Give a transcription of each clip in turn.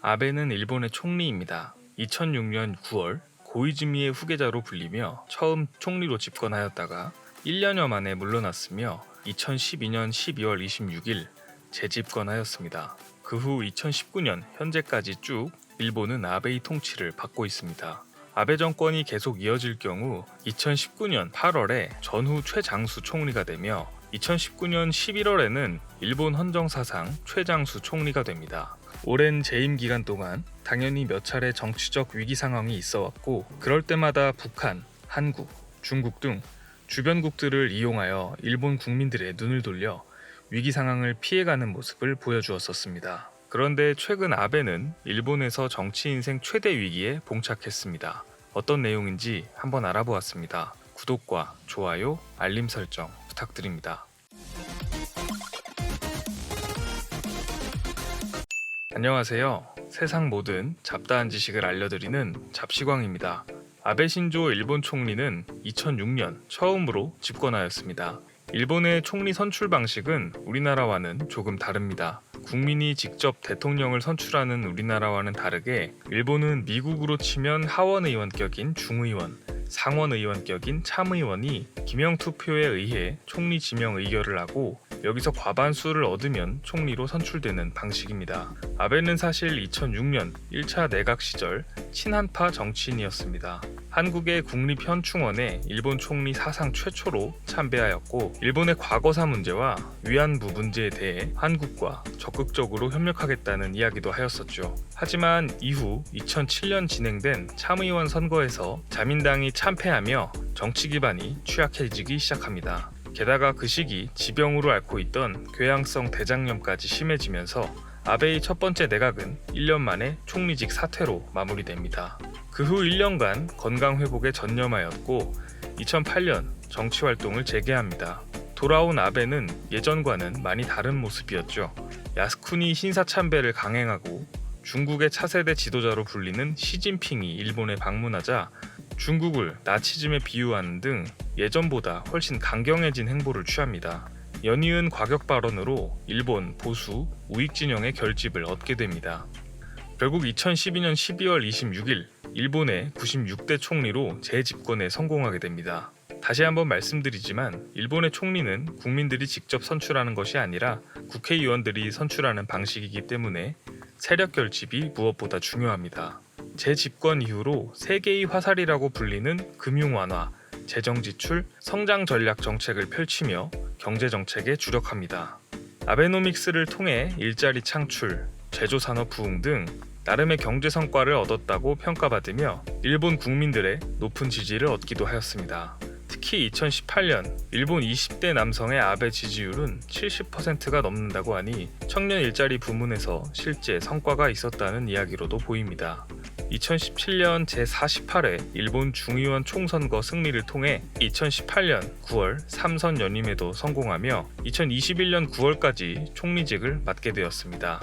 아베는 일본의 총리입니다. 2006년 9월 고이즈미의 후계자로 불리며 처음 총리로 집권하였다가 1년여 만에 물러났으며 2012년 12월 26일 재집권하였습니다. 그 후 2019년 현재까지 쭉 일본은 아베의 통치를 받고 있습니다. 아베 정권이 계속 이어질 경우 2019년 8월에 전후 최장수 총리가 되며 2019년 11월에는 일본 헌정사상 최장수 총리가 됩니다. 오랜 재임 기간 동안 당연히 몇 차례 정치적 위기 상황이 있어왔고 그럴 때마다 북한, 한국, 중국 등 주변국들을 이용하여 일본 국민들의 눈을 돌려 위기 상황을 피해가는 모습을 보여주었었습니다. 그런데 최근 아베는 일본에서 정치 인생 최대 위기에 봉착했습니다. 어떤 내용인지 한번 알아보았습니다. 구독과 좋아요, 알림 설정 부탁드립니다. 안녕하세요. 세상 모든 잡다한 지식을 알려드리는 잡시광입니다. 아베 신조 일본 총리는 2006년 처음으로 집권하였습니다. 일본의 총리 선출 방식은 우리나라와는 조금 다릅니다. 국민이 직접 대통령을 선출하는 우리나라와는 다르게 일본은 미국으로 치면 하원의원격인 중의원, 상원의원격인 참의원이 기명투표에 의해 총리 지명 의결을 하고 여기서 과반수를 얻으면 총리로 선출되는 방식입니다. 아베는 사실 2006년 1차 내각 시절 친한파 정치인이었습니다. 한국의 국립현충원에 일본 총리 사상 최초로 참배하였고 일본의 과거사 문제와 위안부 문제에 대해 한국과 적극적으로 협력하겠다는 이야기도 하였었죠. 하지만 이후 2007년 진행된 참의원 선거에서 자민당이 참패하며 정치 기반이 취약해지기 시작합니다. 게다가 그 시기 지병으로 앓고 있던 궤양성 대장염까지 심해지면서 아베의 첫 번째 내각은 1년 만에 총리직 사퇴로 마무리됩니다. 그 후 1년간 건강 회복에 전념하였고 2008년 정치 활동을 재개합니다. 돌아온 아베는 예전과는 많이 다른 모습이었죠. 야스쿠니 신사참배를 강행하고 중국의 차세대 지도자로 불리는 시진핑이 일본에 방문하자 중국을 나치즘에 비유하는 등 예전보다 훨씬 강경해진 행보를 취합니다. 연이은 과격 발언으로 일본 보수 우익 진영의 결집을 얻게 됩니다. 결국 2012년 12월 26일 일본의 96대 총리로 재집권에 성공하게 됩니다. 다시 한번 말씀드리지만 일본의 총리는 국민들이 직접 선출하는 것이 아니라 국회의원들이 선출하는 방식이기 때문에 세력 결집이 무엇보다 중요합니다. 재집권 이후로 세계의 화살이라고 불리는 금융 완화, 재정 지출, 성장 전략 정책을 펼치며 경제 정책에 주력합니다. 아베노믹스를 통해 일자리 창출, 제조 산업 부흥 등 나름의 경제 성과를 얻었다고 평가받으며 일본 국민들의 높은 지지를 얻기도 하였습니다. 특히 2018년 일본 20대 남성의 아베 지지율은 70%가 넘는다고 하니 청년 일자리 부문에서 실제 성과가 있었다는 이야기로도 보입니다. 2017년 제48회 일본 중의원 총선거 승리를 통해 2018년 9월 3선 연임에도 성공하며 2021년 9월까지 총리직을 맡게 되었습니다.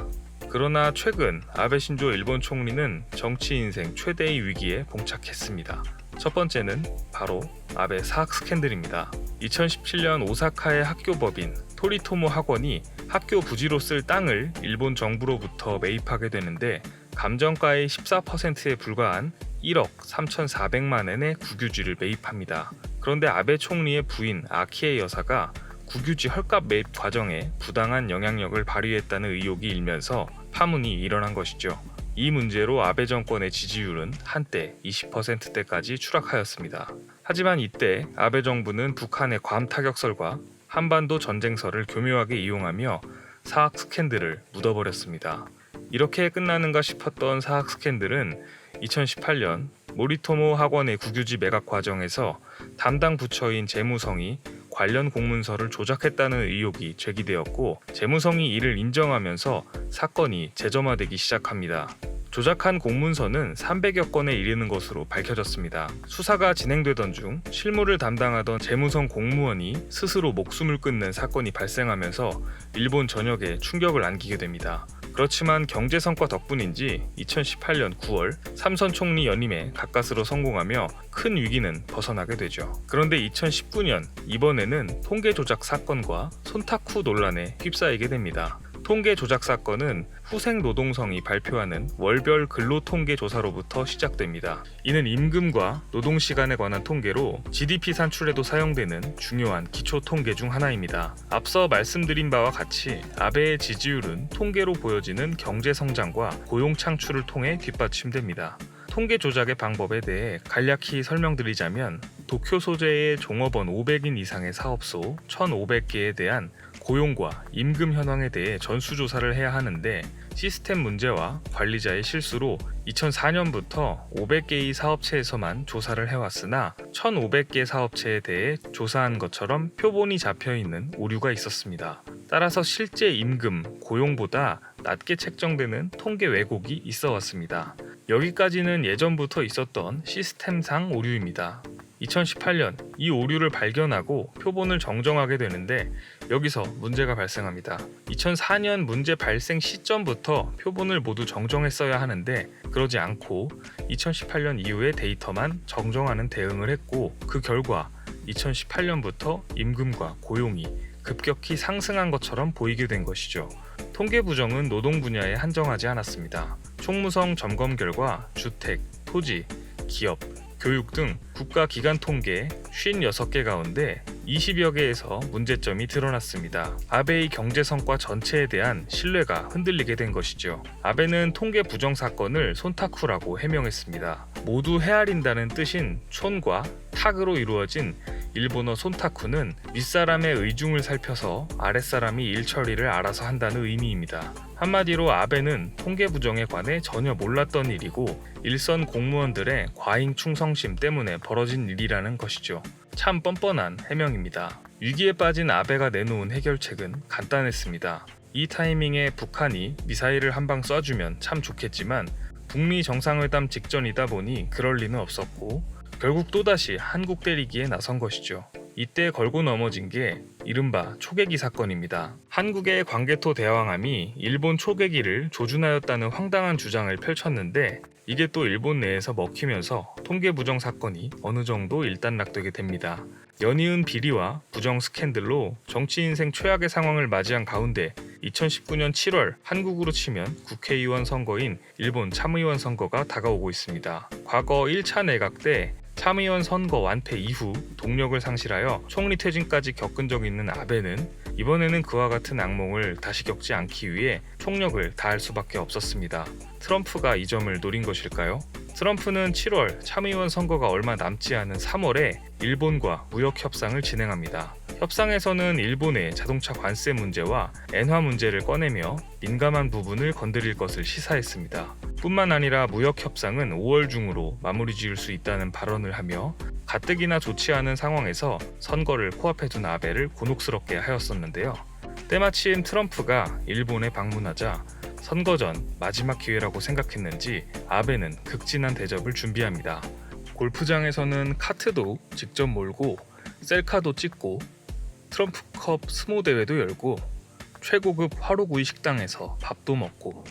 그러나 최근 아베 신조 일본 총리는 정치 인생 최대의 위기에 봉착했습니다. 첫 번째는 바로 아베 사학 스캔들입니다. 2017년 오사카의 학교법인 토리토모 학원이 학교 부지로 쓸 땅을 일본 정부로부터 매입하게 되는데 감정가의 14%에 불과한 1억 3,400만 엔의 국유지를 매입합니다. 그런데 아베 총리의 부인 아키에 여사가 국유지 헐값 매입 과정에 부당한 영향력을 발휘했다는 의혹이 일면서 파문이 일어난 것이죠. 이 문제로 아베 정권의 지지율은 한때 20%대까지 추락하였습니다. 하지만 이때 아베 정부는 북한의 괌 타격설과 한반도 전쟁설을 교묘하게 이용하며 사학 스캔들을 묻어버렸습니다. 이렇게 끝나는가 싶었던 사학 스캔들은 2018년 모리토모 학원의 국유지 매각 과정에서 담당 부처인 재무성이 관련 공문서를 조작했다는 의혹이 제기되었고 재무성이 이를 인정하면서 사건이 재점화되기 시작합니다. 조작한 공문서는 300여 건에 이르는 것으로 밝혀졌습니다. 수사가 진행되던 중 실무를 담당하던 재무성 공무원이 스스로 목숨을 끊는 사건이 발생하면서 일본 전역에 충격을 안기게 됩니다. 그렇지만 경제 성과 덕분인지 2018년 9월 3선 총리 연임에 가까스로 성공하며 큰 위기는 벗어나게 되죠. 그런데 2019년 이번에는 통계 조작 사건과 손탁 후 논란에 휩싸이게 됩니다. 통계 조작 사건은 후생 노동성이 발표하는 월별 근로통계 조사로부터 시작됩니다. 이는 임금과 노동시간에 관한 통계로 GDP 산출에도 사용되는 중요한 기초 통계 중 하나입니다. 앞서 말씀드린 바와 같이 아베의 지지율은 통계로 보여지는 경제 성장과 고용 창출을 통해 뒷받침됩니다. 통계 조작의 방법에 대해 간략히 설명드리자면 도쿄 소재의 종업원 500인 이상의 사업소 1,500개에 대한 고용과 임금 현황에 대해 전수조사를 해야 하는데 시스템 문제와 관리자의 실수로 2004년부터 500개의 사업체에서만 조사를 해왔으나 1,500개 사업체에 대해 조사한 것처럼 표본이 잡혀있는 오류가 있었습니다. 따라서 실제 임금, 고용보다 낮게 책정되는 통계 왜곡이 있어 왔습니다. 여기까지는 예전부터 있었던 시스템상 오류입니다. 2018년 이 오류를 발견하고 표본을 정정하게 되는데 여기서 문제가 발생합니다. 2004년 문제 발생 시점부터 표본을 모두 정정했어야 하는데 그러지 않고 2018년 이후의 데이터만 정정하는 대응을 했고 그 결과 2018년부터 임금과 고용이 급격히 상승한 것처럼 보이게 된 것이죠. 통계 부정은 노동 분야에 한정하지 않았습니다. 총무성 점검 결과 주택, 토지, 기업, 교육 등 국가기관 통계 56개 가운데 20여 개에서 문제점이 드러났습니다. 아베의 경제 성과 전체에 대한 신뢰가 흔들리게 된 것이죠. 아베는 통계 부정 사건을 손타쿠라고 해명했습니다. 모두 헤아린다는 뜻인 촌과 탁으로 이루어진 일본어 손타쿠는 윗사람의 의중을 살펴서 아랫사람이 일 처리를 알아서 한다는 의미입니다. 한마디로 아베는 통계 부정에 관해 전혀 몰랐던 일이고 일선 공무원들의 과잉 충성심 때문에 벌어진 일이라는 것이죠. 참 뻔뻔한 해명입니다. 위기에 빠진 아베가 내놓은 해결책은 간단했습니다. 이 타이밍에 북한이 미사일을 한 방 쏴주면 참 좋겠지만 북미 정상회담 직전이다 보니 그럴 리는 없었고 결국 또다시 한국 때리기에 나선 것이죠. 이때 걸고 넘어진 게 이른바 초계기 사건입니다. 한국의 광개토 대왕암이 일본 초계기를 조준하였다는 황당한 주장을 펼쳤는데 이게 또 일본 내에서 먹히면서 통계 부정 사건이 어느 정도 일단락되게 됩니다. 연이은 비리와 부정 스캔들로 정치 인생 최악의 상황을 맞이한 가운데 2019년 7월 한국으로 치면 국회의원 선거인 일본 참의원 선거가 다가오고 있습니다. 과거 1차 내각 때 참의원 선거 완패 이후 동력을 상실하여 총리 퇴진까지 겪은 적이 있는 아베는 이번에는 그와 같은 악몽을 다시 겪지 않기 위해 총력을 다할 수밖에 없었습니다. 트럼프가 이 점을 노린 것일까요? 트럼프는 7월 참의원 선거가 얼마 남지 않은 3월에 일본과 무역 협상을 진행합니다. 협상에서는 일본의 자동차 관세 문제와 엔화 문제를 꺼내며 민감한 부분을 건드릴 것을 시사했습니다. 뿐만 아니라 무역 협상은 5월 중으로 마무리 지을 수 있다는 발언을 하며 가뜩이나 좋지 않은 상황에서 선거를 코앞에 둔 아베를 곤혹스럽게 하였었는데요. 때마침 트럼프가 일본에 방문하자 선거 전 마지막 기회라고 생각했는지 아베는 극진한 대접을 준비합니다. 골프장에서는 카트도 직접 몰고 셀카도 찍고 트럼프컵 스모 대회도 열고 최고급 화로구이 식당에서 밥도 먹고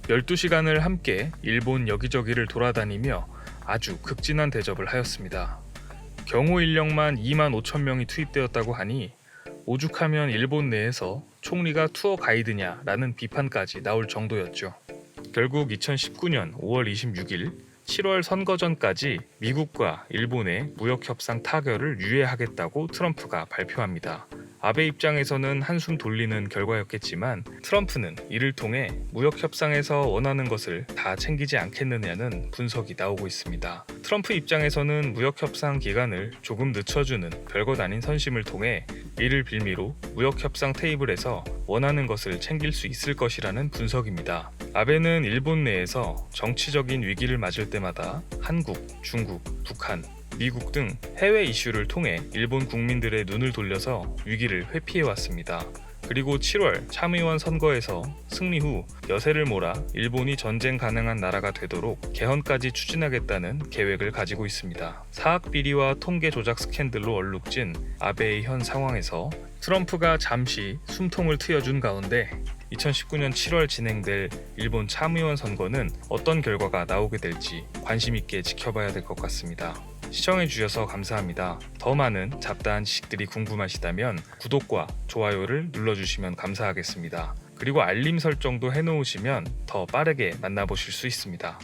12시간을 함께 일본 여기저기를 돌아다니며 아주 극진한 대접을 하였습니다. 경호 인력만 2만 5천 명이 투입되었다고 하니 오죽하면 일본 내에서 총리가 투어 가이드냐라는 비판까지 나올 정도였죠. 결국 2019년 5월 26일 7월 선거 전까지 미국과 일본의 무역협상 타결을 유예하겠다고 트럼프가 발표합니다. 아베 입장에서는 한숨 돌리는 결과였겠지만 트럼프는 이를 통해 무역협상에서 원하는 것을 다 챙기지 않겠느냐는 분석이 나오고 있습니다. 트럼프 입장에서는 무역협상 기간을 조금 늦춰주는 별것 아닌 선심을 통해 이를 빌미로 무역협상 테이블에서 원하는 것을 챙길 수 있을 것이라는 분석입니다. 아베는 일본 내에서 정치적인 위기를 맞을 때마다 한국, 중국, 북한, 미국 등 해외 이슈를 통해 일본 국민들의 눈을 돌려서 위기를 회피해왔습니다. 그리고 7월 참의원 선거에서 승리 후 여세를 몰아 일본이 전쟁 가능한 나라가 되도록 개헌까지 추진하겠다는 계획을 가지고 있습니다. 사학 비리와 통계 조작 스캔들로 얼룩진 아베의 현 상황에서 트럼프가 잠시 숨통을 트여준 가운데 2019년 7월 진행될 일본 참의원 선거는 어떤 결과가 나오게 될지 관심 있게 지켜봐야 될 것 같습니다. 시청해주셔서 감사합니다. 더 많은 잡다한 지식들이 궁금하시다면 구독과 좋아요를 눌러주시면 감사하겠습니다. 그리고 알림 설정도 해놓으시면 더 빠르게 만나보실 수 있습니다.